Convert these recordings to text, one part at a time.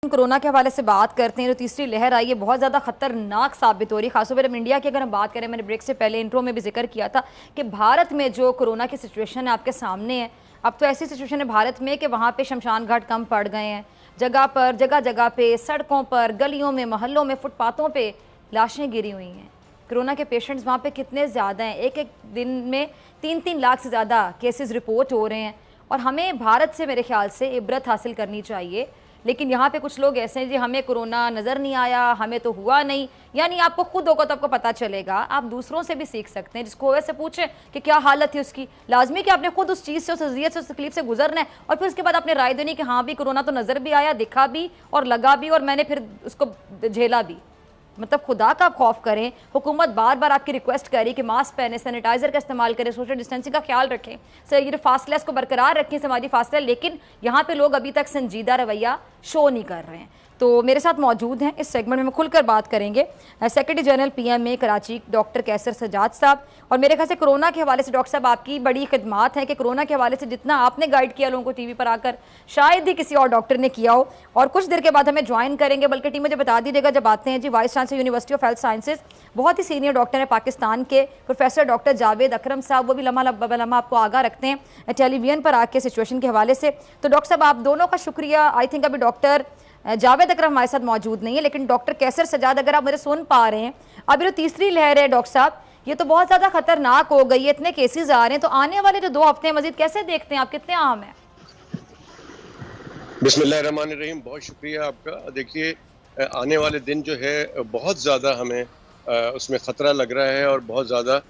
Corona के हवाले से बात करते हैं। जो तीसरी लहर आई है बहुत ज़्यादा खतरनाक साबित हो रही है, खासतौर पर इंडिया की अगर हम बात करें। मैंने ब्रेक से पहले इंट्रो में भी जिक्र किया था कि भारत में जो कोरोना की सिचुएशन है आपके सामने है। अब तो ऐसी सिचुएशन है भारत में कि वहाँ पे शमशान घाट कम पड़ गए हैं, जगह जगह पे, सड़कों पर, गलियों में, मोहल्लों में, फुटपाथों पर लाशें गिरी हुई हैं। कोरोना के पेशेंट्स वहाँ पर कितने ज़्यादा हैं, एक एक दिन में 3-3 लाख से ज़्यादा केसेस रिपोर्ट हो रहे हैं। और हमें भारत से मेरे ख्याल से इबरत हासिल करनी चाहिए। लेकिन यहाँ पे कुछ लोग ऐसे हैं जी, हमें कोरोना नज़र नहीं आया, हमें तो हुआ नहीं। यानी आपको खुद होगा तो आपको पता चलेगा। आप दूसरों से भी सीख सकते हैं, जिसको वैसे पूछे कि क्या हालत है उसकी। लाजमी कि आपने खुद उस चीज़ से, उस अज़ियत से, उस तकलीफ से गुजरना है और फिर उसके बाद आपने राय देनी कि हाँ भी कोरोना तो नज़र भी आया, दिखा भी और लगा भी और मैंने फिर उसको झेला भी। मतलब खुदा का आप खौफ करें। हुकूमत बार बार आपकी रिक्वेस्ट करी कि मास्क पहने, सैनिटाइजर का इस्तेमाल करें, सोशल डिस्टेंसिंग का ख्याल रखें, सर ये फासले को बरकरार रखें, समाजी फासला। लेकिन यहाँ पे लोग अभी तक संजीदा रवैया शो नहीं कर रहे हैं। तो मेरे साथ मौजूद हैं इस सेगमेंट में, हम खुलकर बात करेंगे secretary general PMA Karachi doctor Qaiser Sajjad साहब। और मेरे ख्याल से कोरोना के हवाले से डॉक्टर साहब आपकी बड़ी खिदमात है कि कोरोना के हवाले से जितना आपने गाइड किया लोगों को TV पर आकर, शायद ही किसी और डॉक्टर ने किया हो। और कुछ देर के बाद हमें ज्वाइन करेंगे, बल्कि टीम मुझे बता दीजिएगा जब आते हैं जी, vice chancellor university of health sciences, बहुत ही सीनियर डॉक्टर हैं पाकिस्तान के, प्रोफेसर डॉक्टर जावेद अकरम साहब। वो भी लम्हा आपको आगाह रखते हैं टेलीविजन पर आके सिचुएशन के हवाले से। तो डॉक्टर साहब आप दोनों का शुक्रिया। आई थिंक अभी डॉक्टर जावेद अकरम हमारे साथ मौजूद नहीं है, लेकिन डॉक्टर कैसर सजाद अगर आप मुझे सुन पा रहे हैं। अभी जो तीसरी लहर है डॉक्टर साहब, ये तो बहुत ज़्यादा खतरनाक हो गई है, इतने केसेस आ रहे हैं। तो आने वाले जो 2 हफ्ते मजीद कैसे देखते हैं आप, कितने अहम है? बिस्मिल्लाहिर्रहमानिर्रहीम, बहुत शुक्रिया आपका। देखिए, आने वाले दिन जो है बहुत ज़्यादा हमें उसमें ख़तरा लग रहा है और बहुत ज़्यादा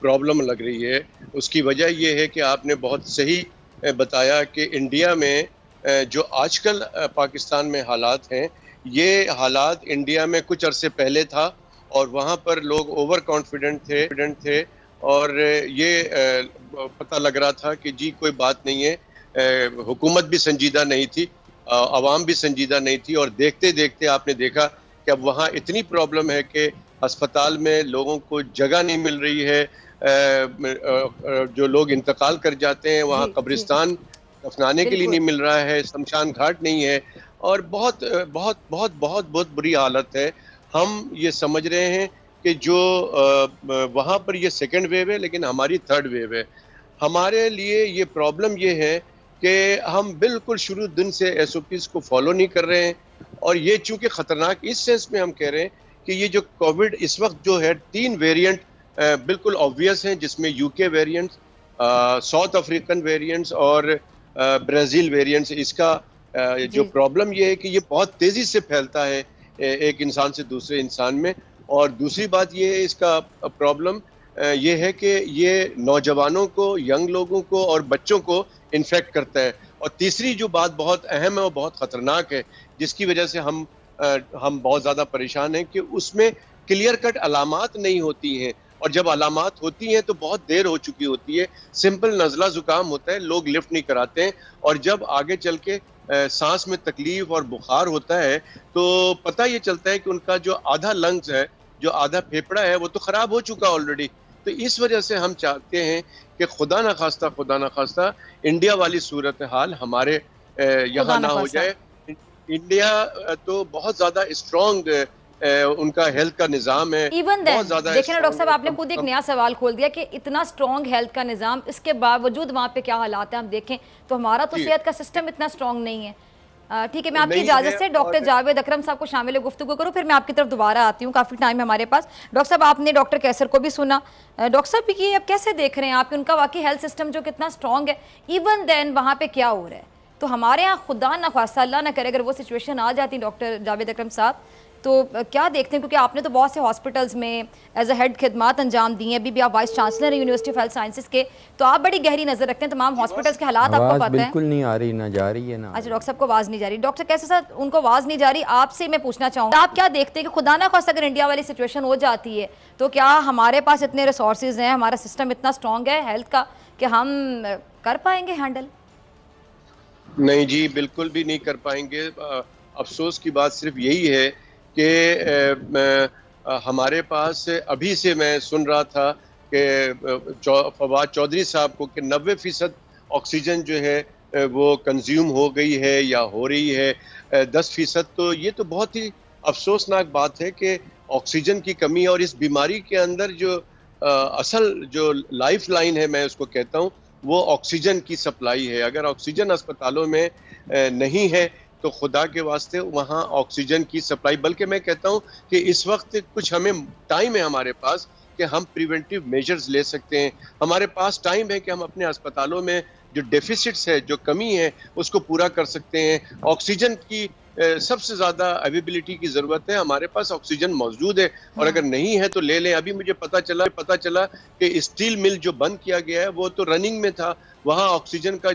प्रॉब्लम लग रही है। उसकी वजह यह है कि आपने बहुत सही बताया कि इंडिया में जो आजकल पाकिस्तान में हालात हैं, ये हालात इंडिया में कुछ अरसे पहले था और वहाँ पर लोग ओवर कॉन्फिडेंट थे और ये पता लग रहा था कि जी कोई बात नहीं है। हुकूमत भी संजीदा नहीं थी, आवाम भी संजीदा नहीं थी और देखते देखते आपने देखा कि अब वहाँ इतनी प्रॉब्लम है कि अस्पताल में लोगों को जगह नहीं मिल रही है। जो लोग इंतकाल कर जाते हैं वहाँ कब्रिस्तान दफनाने के लिए नहीं मिल रहा है, शमशान घाट नहीं है और बहुत बहुत बहुत बहुत बहुत बुरी हालत है। हम ये समझ रहे हैं कि जो वहाँ पर ये सेकेंड वेव है, लेकिन हमारी थर्ड वेव है। हमारे लिए ये प्रॉब्लम ये है कि हम बिल्कुल शुरू दिन से SOPs को फॉलो नहीं कर रहे हैं और ये चूंकि ख़तरनाक इस सेंस में हम कह रहे हैं कि ये जो कोविड इस वक्त जो है 3 वेरिएंट बिल्कुल ऑब्वियस हैं, जिसमें UK variants, south African variants और ब्राज़ील वेरिएंट्स। इसका जो प्रॉब्लम ये है कि ये बहुत तेज़ी से फैलता है एक इंसान से दूसरे इंसान में। और दूसरी बात ये है, इसका प्रॉब्लम ये है कि ये नौजवानों को, यंग लोगों को और बच्चों को इन्फेक्ट करता है। और तीसरी जो बात बहुत अहम है और बहुत ख़तरनाक है, जिसकी वजह से हम बहुत ज़्यादा परेशान हैं कि उसमें क्लियर कट अलामात नहीं होती हैं और जब अलामात होती हैं तो बहुत देर हो चुकी होती है। सिंपल नज़ला ज़ुकाम होता है, लोग लिफ्ट नहीं कराते हैं और जब आगे चल के सांस में तकलीफ और बुखार होता है तो पता ये चलता है कि उनका जो आधा लंग्स है, जो आधा फेफड़ा है, वो तो ख़राब हो चुका ऑलरेडी। तो इस वजह से हम चाहते हैं कि खुदा न खास्ता इंडिया वाली सूरत हाल हमारे यहाँ ना हो जाए। इंडिया तो बहुत ज़्यादा स्ट्रॉन्ग उनका हेल्थ का निज़ाम है। इवन देन देखिए ना डॉक्टर साहब, आपने खुद एक नया सवाल खोल दिया कि इतना स्ट्रॉन्ग हेल्थ का निज़ाम, इसके बावजूद वहाँ पे क्या हालात हैं हम देखें तो हमारा तो सेहत का सिस्टम इतना स्ट्रॉन्ग नहीं है। ठीक है, मैं आपकी इजाज़त से डॉक्टर जावेद अकरम साहब को शामिल गुफ्तगू करूँ, फिर मैं आपकी तरफ दोबारा आती हूँ, काफ़ी टाइम है हमारे पास। डॉक्टर साहब आपने डॉक्टर कैसर को भी सुना। डॉक्टर साहब ये अब कैसे देख रहे हैं आप, उनका वाकई हेल्थ सिस्टम जो कितना स्ट्रॉन्ग है, इवन देन वहाँ पे क्या हो रहा है? तो हमारे यहाँ खुदा ना खास्ता, अल्लाह ना करे, अगर वो सिचुएशन आ जाती डॉक्टर जावेद अकरम साहब, तो क्या देखते हैं? क्योंकि आपने तो बहुत से हॉस्पिटल्स में एज अ हेड खिदमात अंजाम दी हैं, अभी भी आप वाइस चांसलर हैं यूनिवर्सिटी ऑफ हेल्थ साइंसेज के, तो आप बड़ी गहरी नजर रखते हैं तमाम हॉस्पिटल्स के हालात, आपको पता है। बिल्कुल नहीं आ रही, ना जा रही है ना। अच्छा डॉक्टर साहब को आवाज़ नहीं जा रही। डॉक्टर कैसे साथ उनको आवाज़ नहीं जा रही, आपसे मैं पूछना चाहूँगा आप क्या देखते हैं कि खुदा ना खास्ता अगर इंडिया वाली सिचुएशन हो जाती है तो क्या हमारे पास इतने रिसोर्सेज हैं, हमारा सिस्टम इतना स्ट्रॉन्ग है हेल्थ का कि हम कर पाएंगे हैंडल? नहीं जी, बिल्कुल भी नहीं कर पाएंगे। अफसोस की बात सिर्फ यही है कि हमारे पास अभी से मैं सुन रहा था कि फवाद चौधरी साहब को कि 90% ऑक्सीजन जो है वो कंज्यूम हो गई है या हो रही है 10%, तो ये तो बहुत ही अफसोसनाक बात है कि ऑक्सीजन की कमी, और इस बीमारी के अंदर जो असल जो लाइफ लाइन है, मैं उसको कहता हूँ, वो ऑक्सीजन की सप्लाई है। अगर ऑक्सीजन अस्पतालों में नहीं है तो खुदा के वास्ते वहाँ ऑक्सीजन की सप्लाई, बल्कि मैं कहता हूँ कि इस वक्त कुछ हमें टाइम है हमारे पास कि हम प्रिवेंटिव मेजर्स ले सकते हैं। हमारे पास टाइम है कि हम अपने अस्पतालों में जो डेफिसिट्स है, जो कमी है, उसको पूरा कर सकते हैं। ऑक्सीजन की सबसे ज्यादा अवेलेबिलिटी की जरूरत है। हमारे पास ऑक्सीजन मौजूद है, और अगर नहीं है तो ले लें। अभी मुझे पता चला कि स्टील मिल जो बंद किया गया है वो तो रनिंग में था, वहाँ ऑक्सीजन का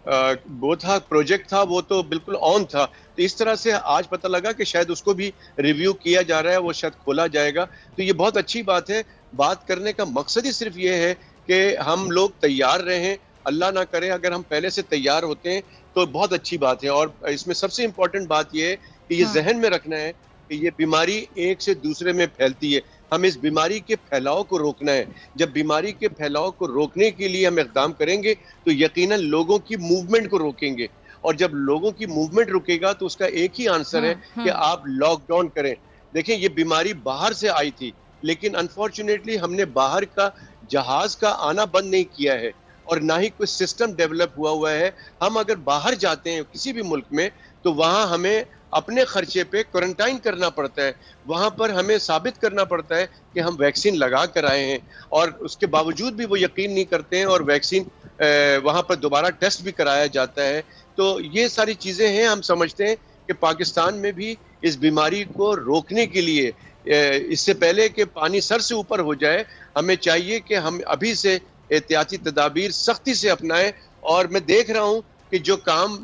वो था, प्रोजेक्ट था, वो तो बिल्कुल ऑन था। तो इस तरह से आज पता लगा कि शायद उसको भी रिव्यू किया जा रहा है, वो शायद खोला जाएगा। तो ये बहुत अच्छी बात है। बात करने का मकसद ही सिर्फ ये है कि हम लोग तैयार रहें। अल्लाह ना करे अगर हम पहले से तैयार होते हैं तो बहुत अच्छी बात है। और इसमें सबसे इम्पोर्टेंट बात यह है कि ये जहन में रखना है कि ये बीमारी एक से दूसरे में फैलती है। हम इस बीमारी के फैलाव को रोकना है। जब बीमारी के फैलाव को रोकने के लिए हम इक़दाम करेंगे तो यकीनन लोगों की मूवमेंट को रोकेंगे, और जब लोगों की मूवमेंट रुकेगा तो उसका एक ही आंसर है कि आप लॉकडाउन करें। देखिए, ये बीमारी बाहर से आई थी, लेकिन अनफॉर्चुनेटली हमने बाहर का जहाज का आना बंद नहीं किया है, और ना ही कोई सिस्टम डेवलप हुआ है। हम अगर बाहर जाते हैं किसी भी मुल्क में तो वहां हमें अपने खर्चे पे क्वारंटाइन करना पड़ता है। वहां पर हमें साबित करना पड़ता है कि हम वैक्सीन लगा कर आए हैं, और उसके बावजूद भी वो यकीन नहीं करते हैं, और वैक्सीन वहां पर दोबारा टेस्ट भी कराया जाता है। तो ये सारी चीजें हैं। हम समझते हैं कि पाकिस्तान में भी इस बीमारी को रोकने के लिए, इससे पहले कि पानी सर से ऊपर हो जाए, हमें चाहिए कि हम अभी से एहतियाती तदाबीर सख्ती से अपनाएं। और मैं देख रहा हूं कि जो काम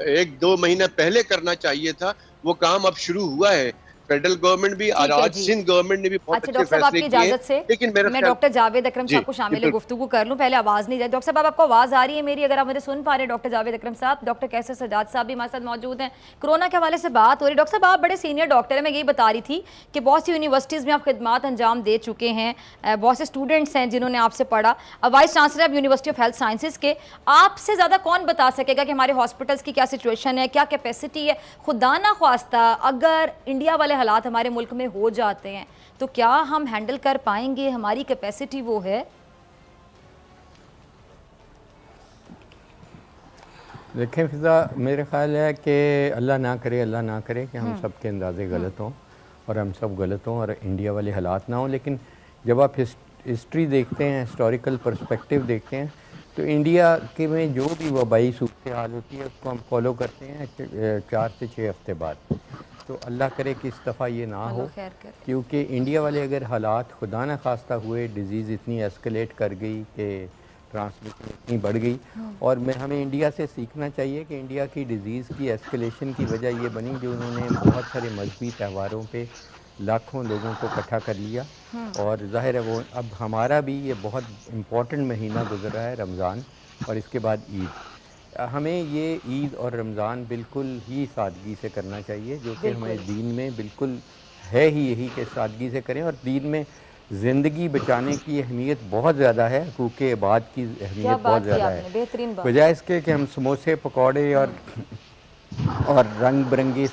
1-2 महीना पहले करना चाहिए था, वो काम अब शुरू हुआ है। फेडरल गवर्नमेंट भी और आज सिंध गवर्नमेंट ने भी बहुत अच्छे फैसले किए। लेकिन मैं डॉक्टर जावेद अकरम साहब को शामिल गुफ्तगू कर लूं। पहले आवाज नहीं जाए। डॉक्टर साहब, आपको आवाज आ रही है मेरी? अगर आप मुझे सुन पा रहे हैं डॉक्टर जावेद अकरम साहब। डॉक्टर कैसर सजाद साहब भी हमारे साथ मौजूद हैं। कोरोना के हवाले से बात हो रही है। डॉक्टर साहब, आप बड़े सीनियर डॉक्टर हैं। मैं यही बता रही थी कि बहुत सी यूनिवर्सिटीज़ में आप खिदमात अंजाम दे चुके हैं, बहुत से स्टूडेंट्स हैं जिन्होंने आपसे पढ़ा, वाइस चांसलर आप यूनिवर्सिटी ऑफ हेल्थ साइंसेज के। आपसे ज़्यादा कौन बता सकेगा कि हमारे हॉस्पिटल्स की क्या सिचुएशन है, क्या कैपेसिटी है? खुदा ना ख्वास्ता अगर इंडिया वाले हालात हमारे मुल्क में हो जाते हैं तो क्या हम हैंडल कर पाएंगे? हमारी कैपेसिटी वो है? देखें फिजा, मेरे ख्याल है कि अल्लाह ना करे कि हम सब के अंदाजे गलत हों और हम सब गलत हों और इंडिया वाले हालात ना हों। लेकिन जब आप हिस्ट्री देखते हैं, हिस्टोरिकल पर्सपेक्टिव देखते हैं, तो इंडिया के में जो भी वबाई सूरत हाल होती है उसको हम फॉलो करते हैं 4 से 6 हफ्ते बाद। तो अल्लाह करे कि इस दफ़ा ये ना हो, क्योंकि इंडिया वाले अगर हालात खुदा न खास्ता हुए, डिज़ीज़ इतनी एस्केलेट कर गई कि ट्रांसमिशन इतनी बढ़ गई, और हमें इंडिया से सीखना चाहिए कि इंडिया की डिज़ीज़ की एस्केलेशन की वजह ये बनी जो उन्होंने बहुत सारे मजहबी त्योहारों पे लाखों लोगों को इकट्ठा कर लिया। और ज़ाहिर है वो अब हमारा भी ये बहुत इम्पॉर्टेंट महीना गुजर रहा है रमज़ान, और इसके बाद ईद। हमें ये ईद और रमज़ान बिल्कुल ही सादगी से करना चाहिए, जो कि हमारे दीन में बिल्कुल है ही यही कि सादगी से करें। और दीन में ज़िंदगी बचाने की अहमियत बहुत ज़्यादा है, क्योंकि इबाद की अहमियत बहुत ज़्यादा है। बजाय इसके कि हम समोसे पकौड़े और रंग बिरंगी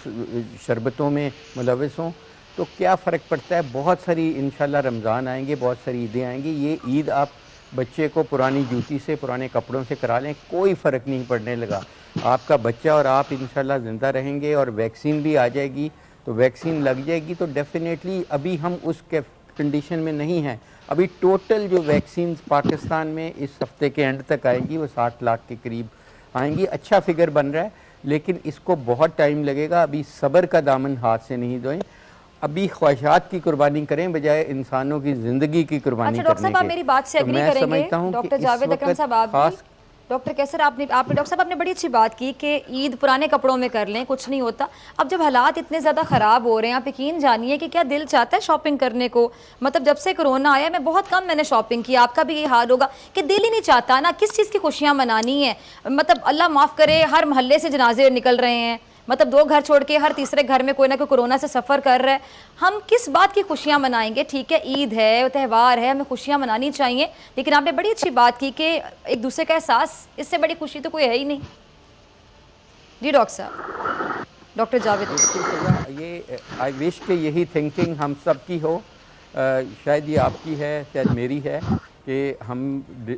शरबतों में मुलविस हों, तो क्या फ़र्क पड़ता है? बहुत सारी इंशाल्लाह रमज़ान आएंगे, बहुत सारी ईदें आएंगी। ये ईद आप बच्चे को पुरानी जूती से, पुराने कपड़ों से करा लें, कोई फ़र्क नहीं पड़ने लगा। आपका बच्चा और आप इंशाल्लाह ज़िंदा रहेंगे, और वैक्सीन भी आ जाएगी, तो वैक्सीन लग जाएगी तो डेफिनेटली अभी हम उस कंडीशन में नहीं हैं। अभी टोटल जो वैक्सीन पाकिस्तान में इस हफ्ते के एंड तक आएंगी वो 60 लाख के करीब आएंगी। अच्छा फिगर बन रहा है, लेकिन इसको बहुत टाइम लगेगा। अभी सब्र का दामन हाथ से नहीं धोएं, अभी ख्वाहिशात की कुर्बानी करें बजाय इंसानों की ज़िंदगी की कुर्बानी करने के। डॉक्टर साहब, आप मेरी बात से एग्री करेंगे? डॉक्टर जावेद अकरम साहब, आप डॉक्टर कैसर, आपने डॉक्टर साहब आपने बड़ी अच्छी बात की कि ईद पुराने कपड़ों में कर लें, कुछ नहीं होता। अब जब हालात इतने ज़्यादा ख़राब हो रहे हैं, आप यकीन जानिए कि क्या दिल चाहता है शॉपिंग करने को? मतलब जब से कोरोना आया मैं बहुत कम मैंने शॉपिंग की। आपका भी ये हाल होगा कि दिल ही नहीं चाहता ना, किस चीज़ की खुशियाँ मनानी है। मतलब अल्लाह माफ़ करे, हर महल्ले से जनाजे निकल रहे हैं, मतलब 2 घर छोड़ के हर तीसरे घर में कोई ना कोई कोरोना से सफ़र कर रहा है। हम किस बात की खुशियाँ मनाएंगे? ठीक है, ईद है, त्यौहार है, हमें खुशियाँ मनानी चाहिए, लेकिन आपने बड़ी अच्छी बात की कि एक दूसरे का एहसास, इससे बड़ी खुशी तो कोई है ही नहीं। जी डॉक्टर साहब, डॉक्टर जावेद। ये आई विश कि यही थिंकिंग हम सब की हो, शायद ये आपकी है, शायद मेरी है, कि हम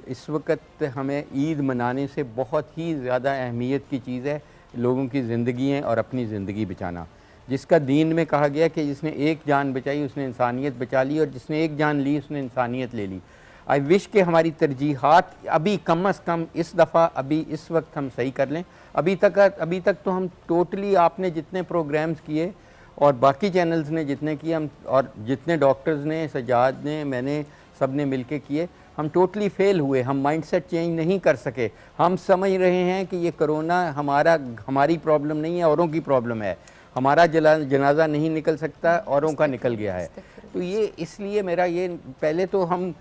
इस वक्त हमें ईद मनाने से बहुत ही ज़्यादा अहमियत की चीज़ है लोगों की ज़िंदगी और अपनी ज़िंदगी बचाना। जिसका दीन में कहा गया कि जिसने एक जान बचाई उसने इंसानियत बचा ली, और जिसने एक जान ली उसने इंसानियत ले ली। आई विश कि हमारी तरजीहात अभी कम अज़ कम इस दफ़ा अभी इस वक्त हम सही कर लें। अभी तक तो हम टोटली, आपने जितने प्रोग्राम्स किए और बाकी चैनल्स ने जितने किए, हम और जितने डॉक्टर्स ने, सजाद ने, मैंने, सब ने मिल के किए, हम टोटली फेल हुए। हम माइंडसेट चेंज नहीं कर सके। हम समझ रहे हैं कि ये कोरोना हमारी प्रॉब्लम नहीं है, औरों की प्रॉब्लम है। हमारा जनाजा नहीं निकल सकता, औरों का निकल गया है। तो ये इसलिए मेरा ये, पहले तो हम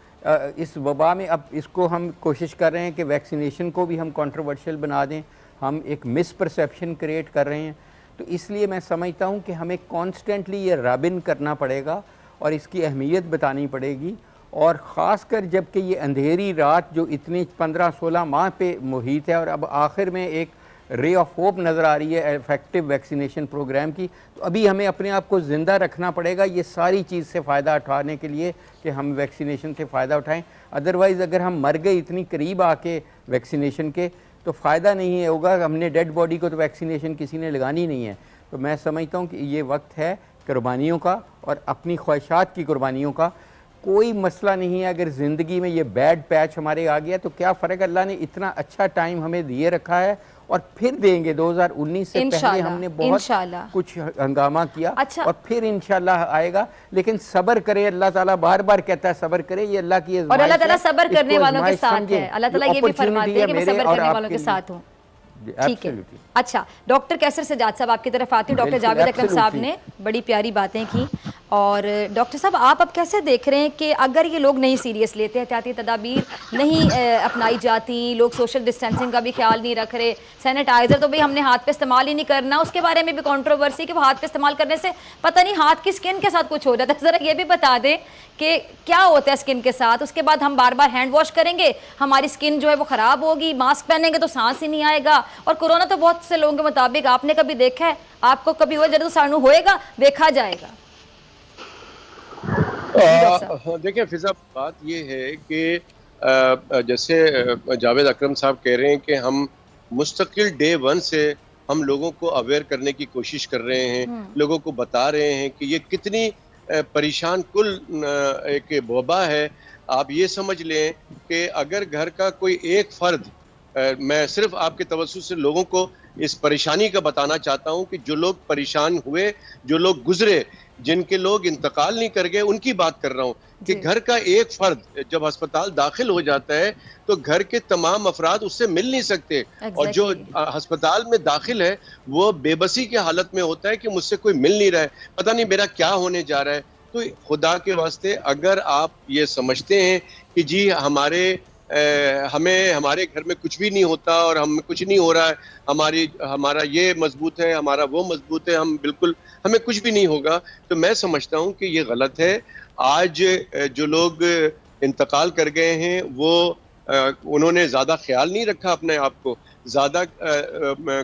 इस वबा में अब इसको हम कोशिश कर रहे हैं कि वैक्सीनेशन को भी हम कंट्रोवर्शियल बना दें। हम एक मिसपरसेप्शन क्रिएट कर रहे हैं। तो इसलिए मैं समझता हूँ कि हमें कॉन्स्टेंटली ये रबिन करना पड़ेगा और इसकी अहमियत बतानी पड़ेगी। और ख़ासकर जबकि ये अंधेरी रात जो इतनी 15-16 माह पे मुहित है और अब आखिर में एक रे ऑफ होप नज़र आ रही है इफेक्टिव वैक्सीनेशन प्रोग्राम की, तो अभी हमें अपने आप को ज़िंदा रखना पड़ेगा ये सारी चीज़ से फ़ायदा उठाने के लिए कि हम वैक्सीनेशन से फ़ायदा उठाएं। अदरवाइज़ अगर हम मर गए इतनी करीब आके वैक्सीनेशन के, तो फ़ायदा नहीं होगा। हमने डेड बॉडी को तो वैक्सीनेशन किसी ने लगानी नहीं है। तो मैं समझता हूँ कि ये वक्त है कुर्बानियों का और अपनी ख्वाहिशात की कुर्बानियों का। कोई मसला नहीं है, अगर ज़िंदगी में ये बैड पैच हमारे आ गया तो क्या फ़र्क, अल्लाह ने इतना अच्छा टाइम हमें दिए रखा है और फिर देंगे। 2019 से पहले हमने बहुत कुछ हंगामा किया, अच्छा, और फिर इंशाल्लाह आएगा। लेकिन सब्र करे, अल्लाह ताला बार बार कहता है सब्र करे, ये अल्लाह की और अल्लाह ताला सब्र करने वालों के साथ है। अल्लाह ताला ये भी फरमाते हैं कि मैं सब्र करने वालों के साथ हूँ। ठीक है, अच्छा डॉक्टर कैसर सजाद साहब आपकी तरफ आती हूँ। डॉक्टर जावेद अकरम साहब ने बड़ी प्यारी बातें की, और डॉक्टर साहब आप अब कैसे देख रहे हैं कि अगर ये लोग नहीं सीरियस लेते, एहतियाती तदाबीर नहीं अपनाई जाती, लोग सोशल डिस्टेंसिंग का भी ख्याल नहीं रख रहे, सैनिटाइज़र तो भाई हमने हाथ पे इस्तेमाल ही नहीं करना, उसके बारे में भी कंट्रोवर्सी कि वो हाथ पे इस्तेमाल करने से पता नहीं हाथ की स्किन के साथ कुछ हो जाता है। ज़रा ये भी बता दें कि क्या होता है स्किन के साथ, उसके बाद हम बार बार हैंड वॉश करेंगे, हमारी स्किन जो है वो ख़राब होगी, मास्क पहनेंगे तो सांस ही नहीं आएगा। और कोरोना तो बहुत से लोगों के मुताबिक आपने कभी देखा है, आपको कभी हुआ, जब तो सानू होएगा देखा जाएगा। देखिए फिजा, बात ये है कि जैसे जावेद अकरम साहब कह रहे हैं कि हम मुस्तकिल डे 1 से हम लोगों को अवेयर करने की कोशिश कर रहे हैं, लोगों को बता रहे हैं कि ये कितनी परेशान कुल एक वबा है। आप ये समझ लें कि अगर घर का कोई एक फर्द, मैं सिर्फ आपके तवज्जुह से लोगों को इस परेशानी का बताना चाहता हूं कि जो लोग परेशान हुए, जो लोग गुजरे, जिनके लोग इंतकाल नहीं कर गए, उनकी बात कर रहा हूं कि घर का एक फर्द जब अस्पताल दाखिल हो जाता है तो घर के तमाम अफराद उससे मिल नहीं सकते। और जो अस्पताल में दाखिल है वो बेबसी की हालत में होता है कि मुझसे कोई मिल नहीं रहा है, पता नहीं मेरा क्या होने जा रहा है। तो खुदा के वास्ते अगर आप ये समझते हैं कि जी हमें हमारे घर में कुछ भी नहीं होता और हम कुछ नहीं हो रहा है, हमारा ये मजबूत है, हमारा वो मजबूत है, हम बिल्कुल हमें कुछ भी नहीं होगा, तो मैं समझता हूं कि ये गलत है। आज जो लोग इंतकाल कर गए हैं वो उन्होंने ज़्यादा ख्याल नहीं रखा अपने आप को, ज़्यादा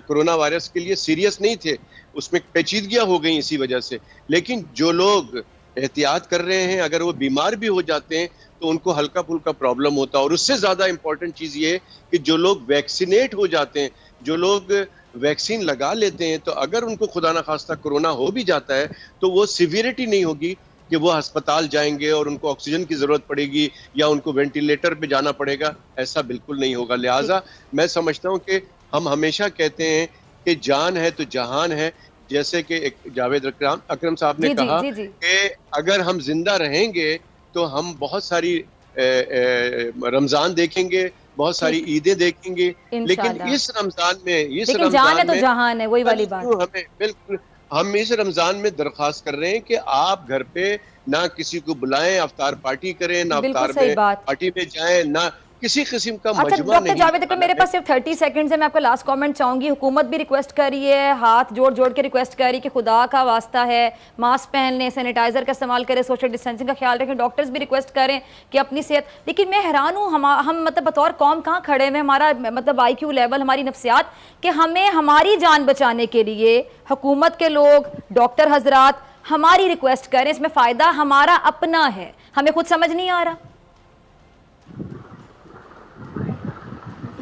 कोरोना वायरस के लिए सीरियस नहीं थे, उसमें पेचीदगियाँ हो गई इसी वजह से। लेकिन जो लोग एहतियात कर रहे हैं, अगर वो बीमार भी हो जाते हैं तो उनको हल्का फुल्का प्रॉब्लम होता है। और उससे ज़्यादा इम्पॉर्टेंट चीज़ ये है कि जो लोग वैक्सीनेट हो जाते हैं, जो लोग वैक्सीन लगा लेते हैं, तो अगर उनको खुदा न खास्ता कोरोना हो भी जाता है तो वो सिवियरिटी नहीं होगी कि वो अस्पताल जाएंगे और उनको ऑक्सीजन की ज़रूरत पड़ेगी या उनको वेंटिलेटर पे जाना पड़ेगा, ऐसा बिल्कुल नहीं होगा। लिहाजा मैं समझता हूँ कि हम हमेशा कहते हैं कि जान है तो जहान है, जैसे कि एक जावेद अकरम साहब ने कहा कि अगर हम जिंदा रहेंगे तो हम बहुत सारी रमजान देखेंगे, बहुत सारी ईदें देखेंगे, लेकिन इस रमजान में जान है तो जहान है, वही वाली बात। हमें बिल्कुल, हम इस रमजान में दरख्वास्त कर रहे हैं कि आप घर पे ना किसी को बुलाएं, अफ्तार पार्टी करें, ना अफ्तार में पार्टी में जाएं, ना किसी किस्म का अच्छा मजमा डॉक्टर नहीं। जावेद अख्तर, मेरे पास सिर्फ 30 सेकंड्स है, मैं आपका लास्ट कमेंट चाहूंगी। हुकूमत भी रिक्वेस्ट कर रही है, हाथ जोड़ जोड़ के रिक्वेस्ट कर रही है कि खुदा का वास्ता है मास्क पहन लें, सैनिटाइजर का इस्तेमाल करें, सोशल डिस्टेंसिंग का ख्याल रखें। डॉक्टर्स भी रिक्वेस्ट करें कि अपनी सेहत, लेकिन मैं हैरान हूँ हम मतलब बतौर कौम कहाँ खड़े हुए, हमारा मतलब IQ लेवल, हमारी नफ्सियात, कि हमें हमारी जान बचाने के लिए हुकूमत के लोग, डॉक्टर हजरात हमारी रिक्वेस्ट करें, इसमें फ़ायदा हमारा अपना है, हमें खुद समझ नहीं आ रहा।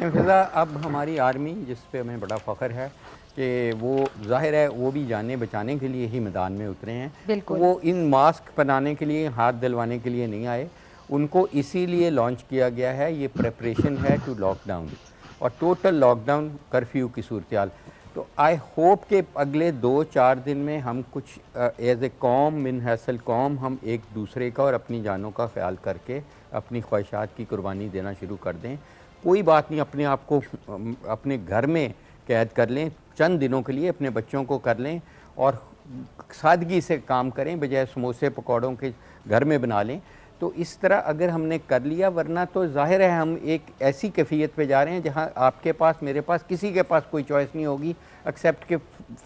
फिजा अब हमारी आर्मी, जिस पे हमें बड़ा फ़ख्र है कि वो ज़ाहिर है वो भी जाने बचाने के लिए ही मैदान में उतरे हैं। बिल्कुल। वो इन मास्क बनाने के लिए, हाथ दिलवाने के लिए नहीं आए, उनको इसीलिए लॉन्च किया गया है। ये प्रेपरेशन है टू लॉकडाउन और टोटल लॉकडाउन, कर्फ्यू की सूरत हाल। तो आई होप कि अगले 2-4 दिन में हम कुछ एज ए कौम, मिन हैसल कौम, हम एक दूसरे का और अपनी जानों का ख्याल करके अपनी ख्वाहिशात की कुर्बानी देना शुरू कर दें। कोई बात नहीं, अपने आप को अपने घर में कैद कर लें, चंद दिनों के लिए अपने बच्चों को कर लें और सादगी से काम करें, बजाय समोसे पकौड़ों के घर में बना लें। तो इस तरह अगर हमने कर लिया, वरना तो जाहिर है हम एक ऐसी कैफियत पे जा रहे हैं जहां आपके पास, मेरे पास, किसी के पास कोई चॉइस नहीं होगी एक्सेप्ट कि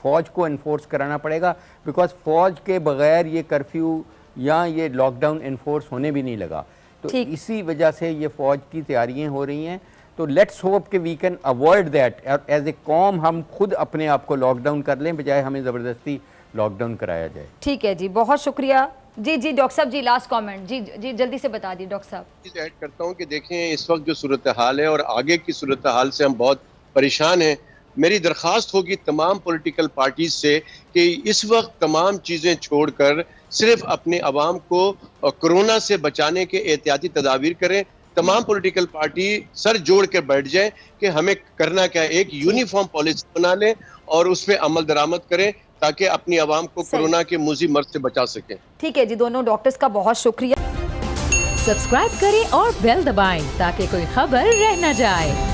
फ़ौज को इन्फोर्स कराना पड़ेगा, बिकॉज फ़ौज के बगैर ये कर्फ्यू या ये लॉकडाउन इन्फोर्स होने भी नहीं लगा। तो इसी वजह से ये फ़ौज की तैयारियां हो रही हैं। तो लेट्स होप कि we can avoid that, as a कौम हम खुद अपने आप को लॉकडाउन कर लें, बजाय हमें ज़बरदस्ती लॉकडाउन कराया जाए। ठीक है जी, बहुत शुक्रिया। जी जी डॉक्टर साहब, जी लास्ट कमेंट, जी जी जल्दी से बता दी डॉक्टर साहब। ऐड करता हूँ कि देखें इस वक्त जो सूरत हाल है और आगे की सूरत हाल से हम बहुत परेशान हैं। मेरी दरख्वास्त होगी तमाम पॉलिटिकल पार्टीज से कि इस वक्त तमाम चीज़ें छोड़कर सिर्फ अपने अवाम को कोरोना से बचाने के एहतियाती तदाबीर करें। तमाम पॉलिटिकल पार्टी सर जोड़ के बैठ जाएं कि हमें करना क्या है, एक यूनिफॉर्म पॉलिसी बना लें और उस पर अमल दरामद करें ताकि अपनी आवाम को कोरोना के मुज़ी मर्ज से बचा सकें। ठीक है जी, दोनों डॉक्टर्स का बहुत शुक्रिया। सब्सक्राइब करें और बेल दबाएं ताकि कोई खबर रह न जाए।